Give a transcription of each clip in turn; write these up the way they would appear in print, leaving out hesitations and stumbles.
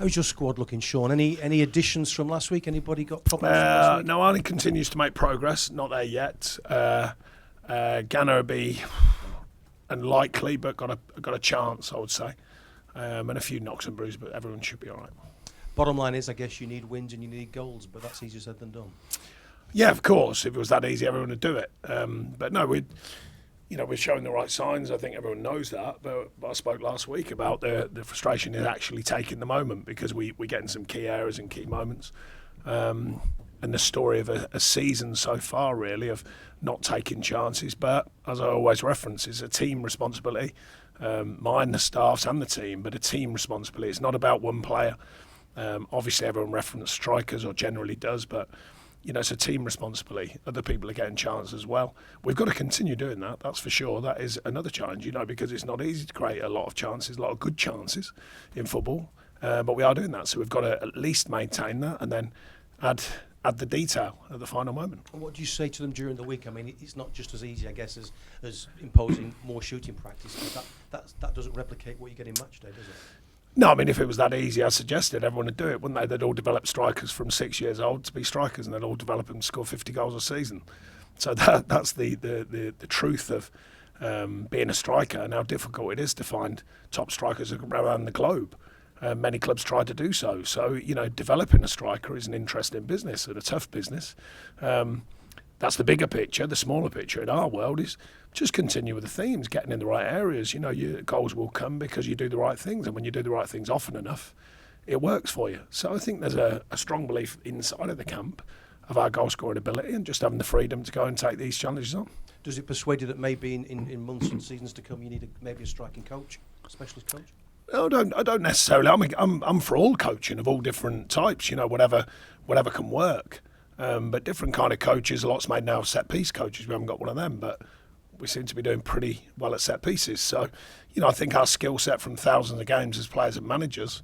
How's your squad looking, Sean? Any additions from last week? Anybody got problems from last week? No, Arnie continues to make progress. Not there yet. Ganner will be unlikely, but got a chance, I would say. And a few knocks and bruises, but everyone should be all right. Bottom line is, I guess you need wins and you need goals, but that's easier said than done. Yeah, of course. If it was that easy, everyone would do it. But no, we're showing the right signs. I think everyone knows that. But I spoke last week about the frustration is actually taking the moment, because we're getting some key errors and key moments. And the story of a season so far, really, of not taking chances. But as I always reference, it's a team responsibility. Mine, the staff's and the team, but a team responsibility. It's not about one player. Obviously, everyone references strikers, or generally does, but it's a team responsibility. Other people are getting chances as well. We've got to continue doing that, that's for sure. That is another challenge, because it's not easy to create a lot of chances, a lot of good chances in football. But we are doing that, so we've got to at least maintain that and then add the detail at the final moment. And what do you say to them during the week? I mean, it's not just as easy, I guess, as imposing more shooting practice. That doesn't replicate what you get in match day, does it? No, I mean, if it was that easy, I suggested everyone would do it, wouldn't they? They'd all develop strikers from 6 years old to be strikers, and they'd all develop and score 50 goals a season. So that's the truth of being a striker, and how difficult it is to find top strikers around the globe. Many clubs try to do so. So, developing a striker is an interesting business and a tough business. That's the bigger picture. The smaller picture in our world is just continue with the themes, getting in the right areas. Your goals will come because you do the right things, and when you do the right things often enough, it works for you. So I think there's a strong belief inside of the camp of our goal scoring ability, and just having the freedom to go and take these challenges on. Does it persuade you that maybe in months and seasons to come you need maybe a striking coach, a specialist coach? I don't necessarily. I'm for all coaching of all different types. Whatever can work. But different kind of coaches. A lot's made now of set piece coaches. We haven't got one of them, but we seem to be doing pretty well at set pieces. So, I think our skill set from thousands of games as players and managers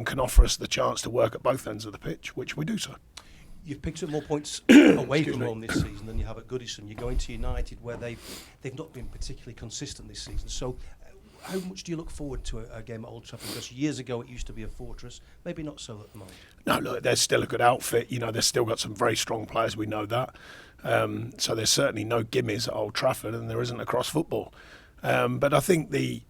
can offer us the chance to work at both ends of the pitch, which we do so. You've picked up more points away from home this season than you have at Goodison. You're going to United, where they've not been particularly consistent this season. So, how much do you look forward to a game at Old Trafford? Because years ago it used to be a fortress. Maybe not so at the moment. No, look, there's still a good outfit. They've still got some very strong players. We know that. So there's certainly no gimmies at Old Trafford, and there isn't across football. But I think the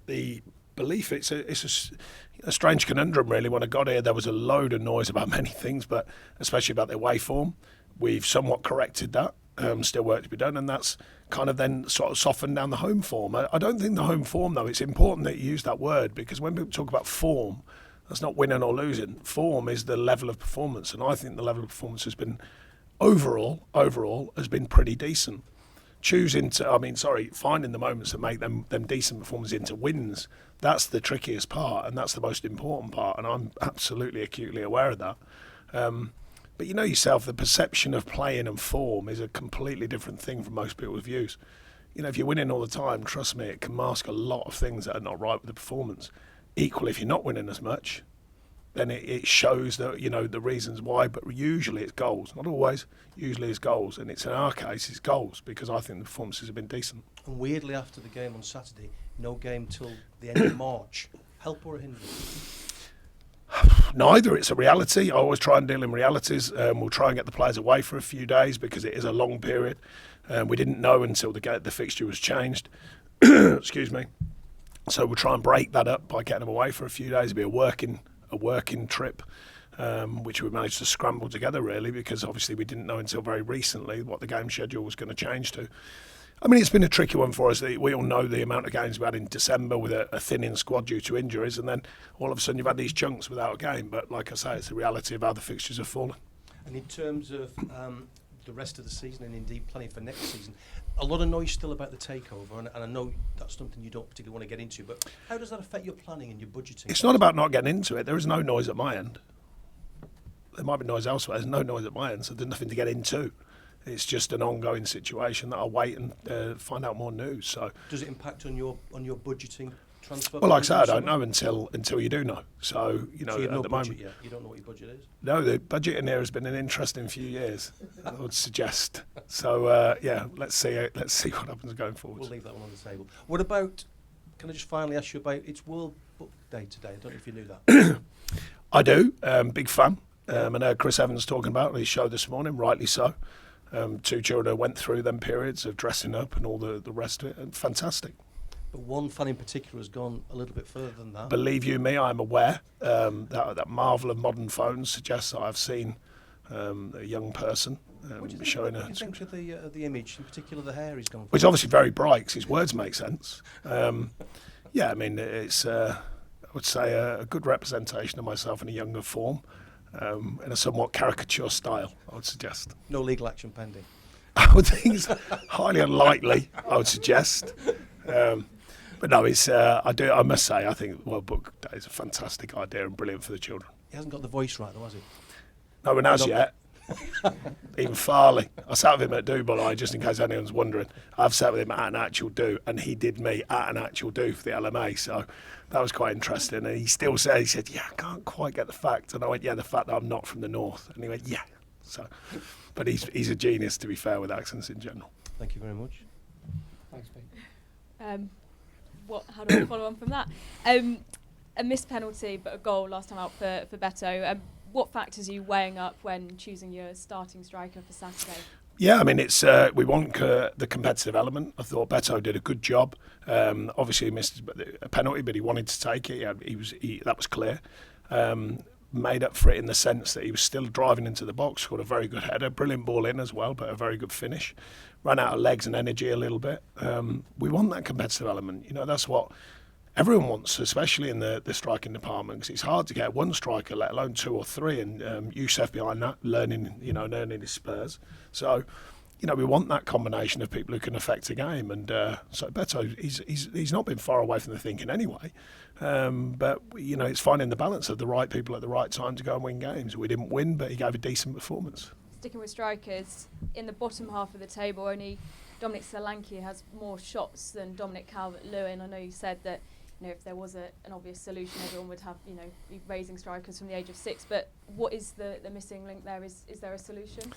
belief, it's a strange conundrum, really. When I got here, there was a load of noise about many things, but especially about their away form. We've somewhat corrected that. Still work to be done, and that's kind of then sort of softened down the home form. I don't think the home form, though, it's important that you use that word, because when people talk about form, that's not winning or losing. Form is the level of performance, and I think the level of performance has been overall has been pretty decent. Finding the moments that make them decent performances into wins, that's the trickiest part, and that's the most important part, and I'm absolutely acutely aware of that. But yourself, the perception of playing and form is a completely different thing from most people's views. If you're winning all the time, trust me, it can mask a lot of things that are not right with the performance. Equally, if you're not winning as much, then it shows that, the reasons why, but usually it's goals. Not always, usually it's goals. And in our case, it's goals, because I think the performances have been decent. And weirdly, after the game on Saturday, no game till the end of March. Help or a hindrance? Neither. It's a reality. I always try and deal in realities. We'll try and get the players away for a few days, because it is a long period. We didn't know until the fixture was changed. Excuse me. So we'll try and break that up by getting them away for a few days. It'll be a working trip, which we managed to scramble together, really, because obviously we didn't know until very recently what the game schedule was going to change to. I mean, it's been a tricky one for us. We all know the amount of games we had in December with a thinning squad due to injuries, and then all of a sudden you've had these chunks without a game. But like I say, it's the reality of how the fixtures have fallen. And in terms of the rest of the season, and indeed planning for next season, a lot of noise still about the takeover, and I know that's something you don't particularly want to get into, but how does that affect your planning and your budgeting? It's not about not getting into it. There is no noise at my end. There might be noise elsewhere. There's no noise at my end, so there's nothing to get into. It's just an ongoing situation that I'll wait and find out more news. So, does it impact on your budgeting transfer? Well, like I said, I don't know until you do know. So so you have at no the budget moment, yet. You don't know what your budget is. No, the budget in here has been an interesting few years, I would suggest. So let's see what happens going forward. We'll leave that one on the table. What about? Can I just finally ask you about? It's World Book Day today. I don't know if you knew that. I do. Big fan. And I heard Chris Evans talking about it on his show this morning, rightly so. 2 children who went through them periods of dressing up and all the rest of it. And fantastic. But one fan in particular has gone a little bit further than that. Believe you me, I'm aware that marvel of modern phones suggests that I've seen a young person showing What do you think of the image, in particular the hair he's gone for? Which is obviously very bright because his words make sense. Yeah, I mean, it's, I would say, a good representation of myself in a younger form, in a somewhat caricature style, I would suggest. No legal action pending? I would think it's highly unlikely, I would suggest. But no, it's, I must say, I think World Book Day is a fantastic idea and brilliant for the children. He hasn't got the voice right though, has he? No one has yet. Even Farley. I sat with him at do, by the way, just in case anyone's wondering. I've sat with him at an actual do, and he did me at an actual do for the LMA, so that was quite interesting. And he still said, yeah, I can't quite get the fact. And I went, yeah, the fact that I'm not from the north. And he went, yeah. So, but he's a genius, to be fair, with accents in general. Thank you very much. Thanks, Pete. How do I follow on from that? A missed penalty, but a goal last time out for Beto. What factors are you weighing up when choosing your starting striker for Saturday? Yeah, I mean, it's we want the competitive element. I thought Beto did a good job. Obviously, he missed a penalty, but he wanted to take it. That was clear. Made up for it in the sense that he was still driving into the box, scored a very good header, brilliant ball in as well, but a very good finish. Ran out of legs and energy a little bit. We want that competitive element. You know, that's what everyone wants, especially in the striking department, because it's hard to get one striker, let alone 2 or 3. And Youssef behind that, learning his Spurs. So, you know, we want that combination of people who can affect a game. And so Beto, he's not been far away from the thinking anyway. But you know, it's finding the balance of the right people at the right time to go and win games. We didn't win, but he gave a decent performance. Sticking with strikers, in the bottom half of the table, only Dominic Solanke has more shots than Dominic Calvert-Lewin. I know you said that, you know, if there was an obvious solution, everyone would have, you know, be raising strikers from the age of 6. But what is the missing link there? Is there a solution?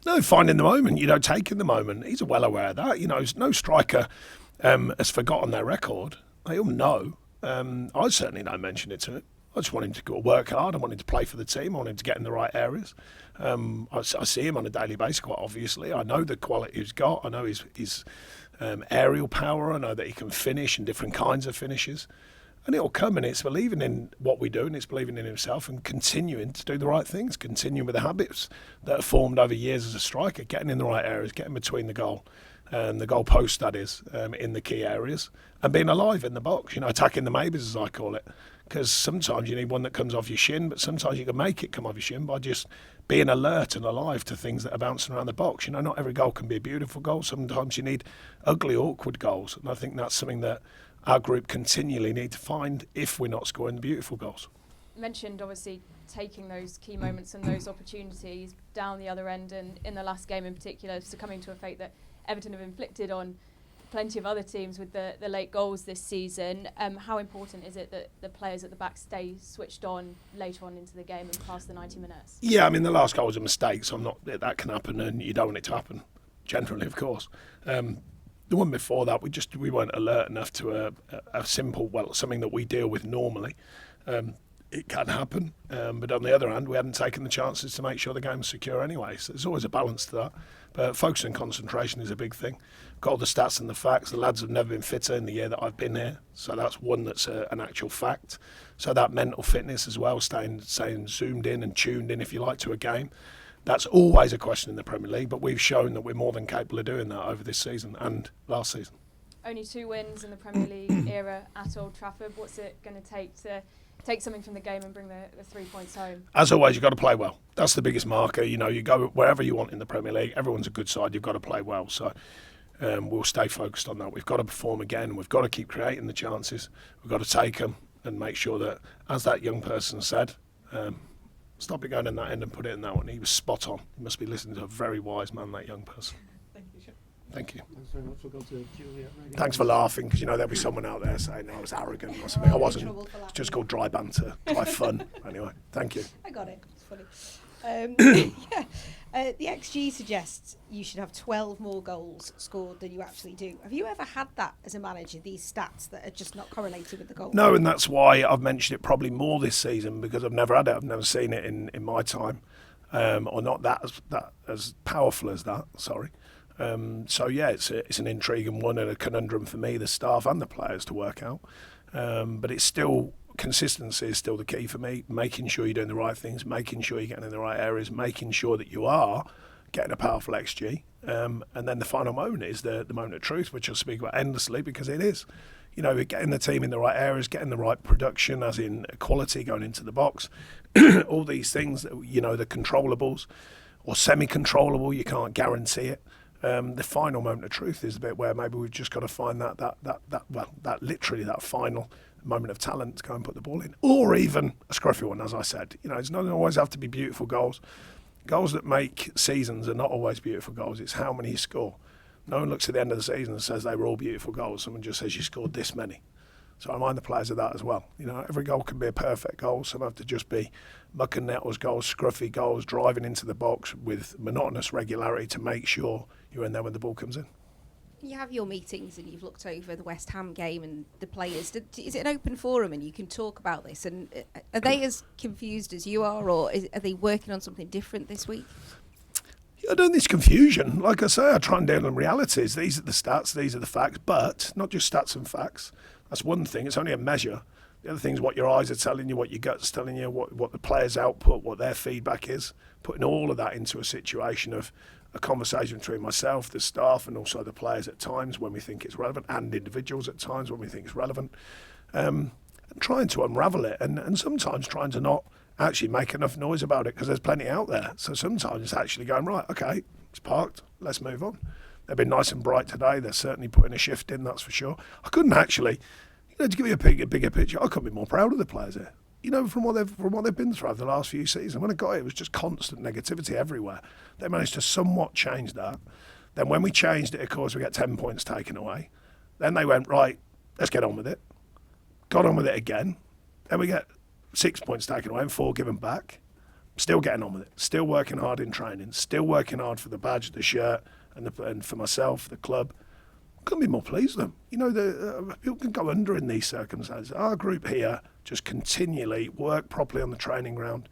No, finding the moment, you know, taking the moment. He's well aware of that. You know, no striker has forgotten their record. They all know. I certainly don't mention it to him. I just want him to go work hard. I want him to play for the team. I want him to get in the right areas. I see him on a daily basis, quite obviously. I know the quality he's got. I know his aerial power. I know that he can finish in different kinds of finishes. And it'll come, and it's believing in what we do, and it's believing in himself and continuing to do the right things, continuing with the habits that are formed over years as a striker, getting in the right areas, getting between the goal and the goal post, that is, in the key areas, and being alive in the box, you know, attacking the maybes, as I call it. Because sometimes you need one that comes off your shin, but sometimes you can make it come off your shin by just being alert and alive to things that are bouncing around the box. You know, not every goal can be a beautiful goal. Sometimes you need ugly, awkward goals. And I think that's something that our group continually need to find if we're not scoring the beautiful goals. You mentioned, obviously, taking those key moments and those opportunities down the other end, and in the last game in particular, succumbing to a fate that Everton have inflicted on plenty of other teams with the late goals this season. How important is it that the players at the back stay switched on later on into the game and past the 90 minutes? Yeah, I mean, the last goal was a mistake, so that can happen, and you don't want it to happen, generally, of course. The one before that, we weren't alert enough to a simple, something that we deal with normally. It can happen, but on the other hand, we hadn't taken the chances to make sure the game was secure anyway. So there's always a balance to that. But focus and concentration is a big thing. Got all the stats and the facts. The lads have never been fitter in the year that I've been here, so that's one that's an actual fact. So that mental fitness as well, staying zoomed in and tuned in, if you like, to a game. That's always a question in the Premier League, but we've shown that we're more than capable of doing that over this season and last season. Only 2 wins in the Premier League era at Old Trafford. What's it going to take something from the game and bring the 3 points home? As always, you've got to play well. That's the biggest marker. You know, you go wherever you want in the Premier League. Everyone's a good side. You've got to play well. So we'll stay focused on that. We've got to perform again. We've got to keep creating the chances. We've got to take them and make sure that, as that young person said, stop it going in that end and put it in that one. He was spot on. He must be listening to a very wise man, that young person. Thank you, Chip. Thank you. Thanks very much. We'll go to Julia. Thanks for laughing, because you know there'll be someone out there saying I was arrogant or something. I wasn't. It's just called dry banter, dry fun. Anyway, thank you. I got it. It's funny. The XG suggests you should have 12 more goals scored than you actually do. Have you ever had that as a manager, these stats that are just not correlated with the goal? No, and that's why I've mentioned it probably more this season, because I've never had it. I've never seen it in my time, or not that as powerful as that. Sorry. So yeah, it's an intriguing one and a conundrum for me, the staff and the players to work out. But it's still, consistency is still the key for me. Making sure you're doing the right things, making sure you're getting in the right areas, making sure that you are getting a powerful XG. And then the final moment is the moment of truth, which I'll speak about endlessly, because it is. You know, getting the team in the right areas, getting the right production, as in quality going into the box, all these things that, you know, the controllables or semi-controllable, you can't guarantee it. The final moment of truth is the bit where maybe we've just got to find that literally that final moment of talent to go and put the ball in, or even a scruffy one, as I said. You know, it's not always have to be beautiful goals. Goals that make seasons are not always beautiful goals. It's how many you score. No one looks at the end of the season and says they were all beautiful goals. Someone just says you scored this many. So I mind the players of that as well. You know, every goal can be a perfect goal. Some have to just be muck and nettles goals, scruffy goals, driving into the box with monotonous regularity to make sure you're in there when the ball comes in. You have your meetings and you've looked over the West Ham game and the players. Is it an open forum and you can talk about this? And are they as confused as you are, or are they working on something different this week? I don't think it's confusion. Like I say, I try and deal in realities. These are the stats, these are the facts, but not just stats and facts. That's one thing. It's only a measure. The other thing is what your eyes are telling you, what your gut's telling you, what the players' output, what their feedback is. Putting all of that into a situation of a conversation between myself, the staff, and also the players at times when we think it's relevant, and individuals at times when we think it's relevant. And trying to unravel it, and sometimes trying to not actually make enough noise about it, because there's plenty out there. So sometimes it's actually going, right, okay, it's parked, let's move on. They've been nice and bright today. They're certainly putting a shift in, that's for sure. I couldn't actually, you know, to give you a bigger picture, I couldn't be more proud of the players here. You know, from what they've been through over the last few seasons. When I got it was just constant negativity everywhere. They managed to somewhat change that. Then when we changed it, of course, we get 10 points taken away. Then they went, right, let's get on with it. Got on with it again. Then we get 6 points taken away and 4 given back. Still getting on with it. Still working hard in training. Still working hard for the badge, the shirt, and for myself, the club. Couldn't be more pleased with them. You know, people can go under in these circumstances. Our group here just continually work properly on the training ground,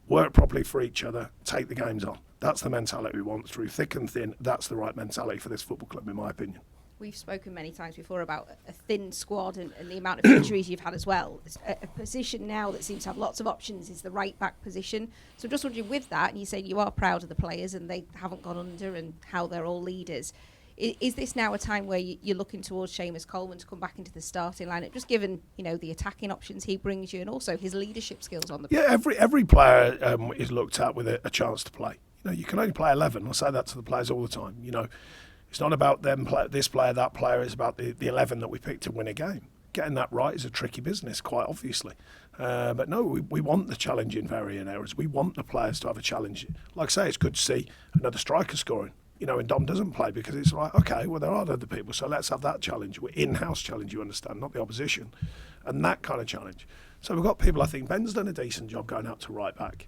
work properly for each other, take the games on. That's the mentality we want through thick and thin. That's the right mentality for this football club, in my opinion. We've spoken many times before about a thin squad and the amount of injuries you've had as well. A position now that seems to have lots of options is the right back position. So I'm just wondering, with that, and you say you are proud of the players and they haven't gone under and how they're all leaders, is this now a time where you're looking towards Seamus Coleman to come back into the starting lineup, just given, you know, the attacking options he brings you and also his leadership skills on the pitch? Yeah, every player is looked at with a chance to play. You know, you can only play 11. I say that to the players all the time. You know, it's not about them this player, that player. It's about the 11 that we pick to win a game. Getting that right is a tricky business, quite obviously. But no, we want the challenge in varying areas. We want the players to have a challenge. Like I say, it's good to see another striker scoring. You know, and Dom doesn't play because it's like, okay, well, there are other people, so let's have that challenge. We're in-house challenge, you understand, not the opposition. And that kind of challenge. So we've got people, I think Ben's done a decent job going out to right back.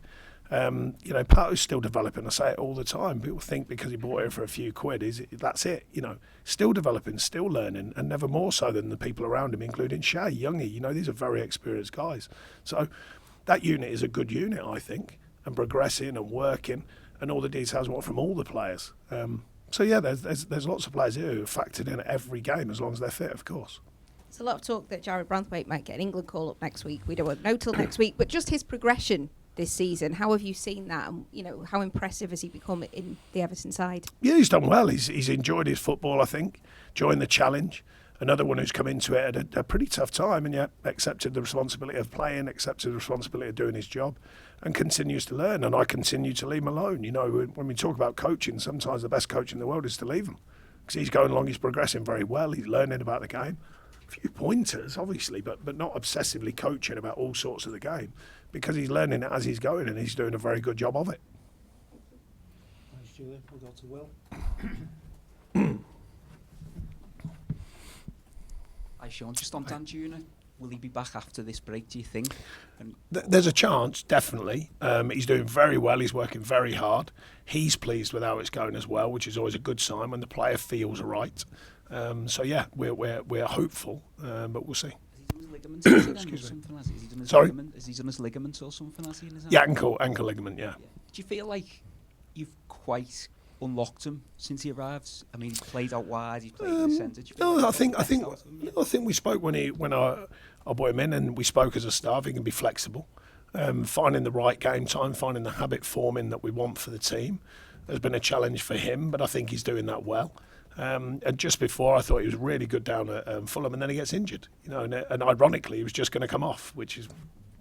You know, Pato's still developing. I say it all the time. People think because he bought it for a few quid, that's it. You know, still developing, still learning, and never more so than the people around him, including Shay, Youngie. You know, these are very experienced guys. So that unit is a good unit, I think, and progressing and working, and all the details want from all the players. So yeah, there's lots of players here who are factored in at every game as long as they're fit, of course. There's a lot of talk that Jared Branthwaite might get an England call up next week. We don't know till next week, but just his progression this season, how have you seen that? And, you know, how impressive has he become in the Everton side? Yeah, he's done well. He's enjoyed his football, I think, enjoying the challenge. Another one who's come into it at a pretty tough time and yet accepted the responsibility of playing, accepted the responsibility of doing his job, and continues to learn. And I continue to leave him alone. You know, when we talk about coaching, sometimes the best coach in the world is to leave him, because he's going along, he's progressing very well, he's learning about the game. A few pointers, obviously, but not obsessively coaching about all sorts of the game, because he's learning it as he's going and he's doing a very good job of it. Thanks, Julia. We'll go to Will. Hi, Sean. Just on Danjuma, will he be back after this break, do you think? And There's a chance, definitely. He's doing very well. He's working very hard. He's pleased with how it's going as well, which is always a good sign when the player feels right. So yeah, we're hopeful, but we'll see. Has he done his ligaments or something? Has he done his Sorry? ligament? Has he done his ligaments or something? Has he in his Yeah, ankle? ankle ligament. Yeah. Do you feel like you've quite unlocked him since he arrived? I mean, he's played out wide, he's played in the centre. Do you feel No, like I think you've got the best out of him yet? I think we spoke when I brought him in, and we spoke as a staff. He can be flexible, finding the right game time, finding the habit forming that we want for the team has been a challenge for him. But I think he's doing that well. And just before, I thought he was really good down at Fulham, and then he gets injured. And ironically, he was just going to come off, which is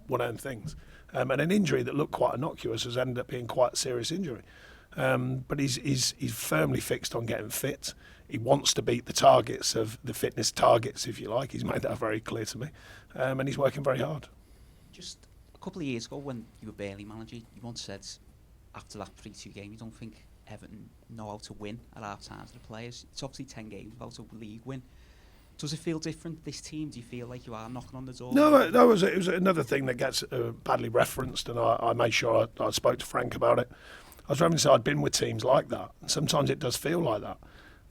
one of them things. And an injury that looked quite innocuous has ended up being quite a serious injury. But he's firmly fixed on getting fit. He wants to beat the targets of the fitness targets, if you like. He's made that very clear to me, and he's working very hard. Just a couple of years ago, when you were barely manager, you once said after that 3-2 game, you don't think Everton know how to win at half time to the players. It's obviously 10 games without a league win. Does it feel different this team? Do you feel like you are knocking on the door? No, it was another thing that gets badly referenced, and I made sure I spoke to Frank about it. I was having to say I'd been with teams like that, and sometimes it does feel like that.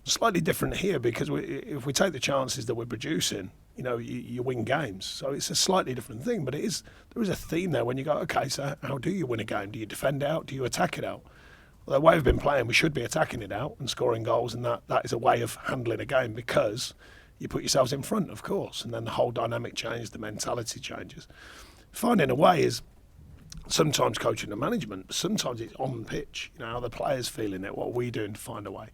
Slightly different here because if we take the chances that we're producing, you win games. So it's a slightly different thing, but there is a theme there when you go, okay, so how do you win a game? Do you defend out? Do you attack it out? Well, the way we've been playing, we should be attacking it out and scoring goals, and that is a way of handling a game because you put yourselves in front, of course, and then the whole dynamic changes, the mentality changes. Finding a way is sometimes coaching and management, sometimes it's on pitch, how the players feeling it, what are we doing to find a way.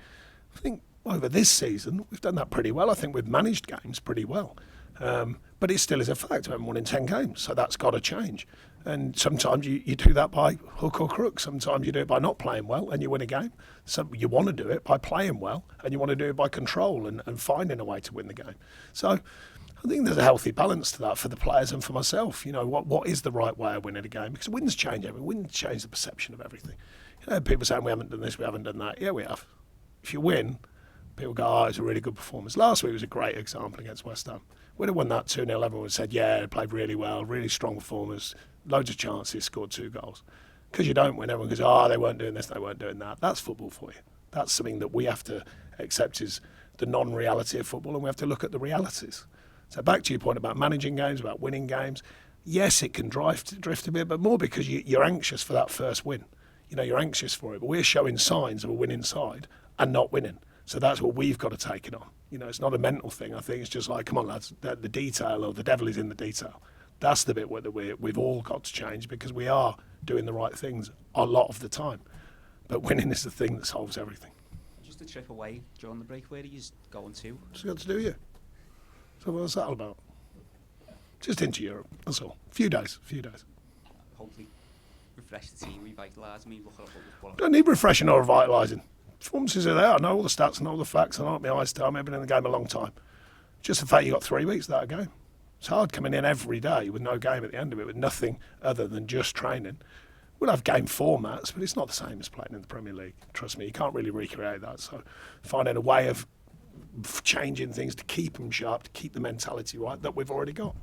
I think over this season, we've done that pretty well. I think we've managed games pretty well. But it still is a fact. We haven't won in 10 games, so that's got to change. And sometimes you do that by hook or crook. Sometimes you do it by not playing well and you win a game. So you want to do it by playing well and you want to do it by control and finding a way to win the game. So I think there's a healthy balance to that for the players and for myself. What is the right way of winning a game? Because wins change everything. Wins change the perception of everything. People saying we haven't done this, we haven't done that. Yeah, we have. If you win, people go, oh, it's a really good performance. Last week was a great example against West Ham. We'd have won that 2-0, everyone would have said, yeah, they played really well, really strong performance, loads of chances, scored 2 goals. Because you don't win, everyone goes, oh, they weren't doing this, they weren't doing that. That's football for you. That's something that we have to accept is the non-reality of football, and we have to look at the realities. So back to your point about managing games, about winning games, yes, it can drift a bit, but more because you're anxious for that first win. You're anxious for it, but we're showing signs of a winning side and not winning. So that's what we've got to take it on. It's not a mental thing. I think it's just like, come on, lads, the detail, or the devil is in the detail. That's the bit where we've all got to change because we are doing the right things a lot of the time. But winning is the thing that solves everything. Just a trip away during the break, where are you going to? What's it got to do with you? So what's that all about? Just into Europe, that's all. Few days. Hopefully refresh the team, revitalise. I mean, look at what Don't need refreshing or revitalising. Performances are there. I know all the stats, I know all the facts. I know what my eyes tell me. I've been in the game a long time. Just the fact you got 3 weeks without a game. It's hard coming in every day with no game at the end of it, with nothing other than just training. We'll have game formats, but it's not the same as playing in the Premier League. Trust me, you can't really recreate that. So finding a way of changing things to keep them sharp, to keep the mentality right that we've already got.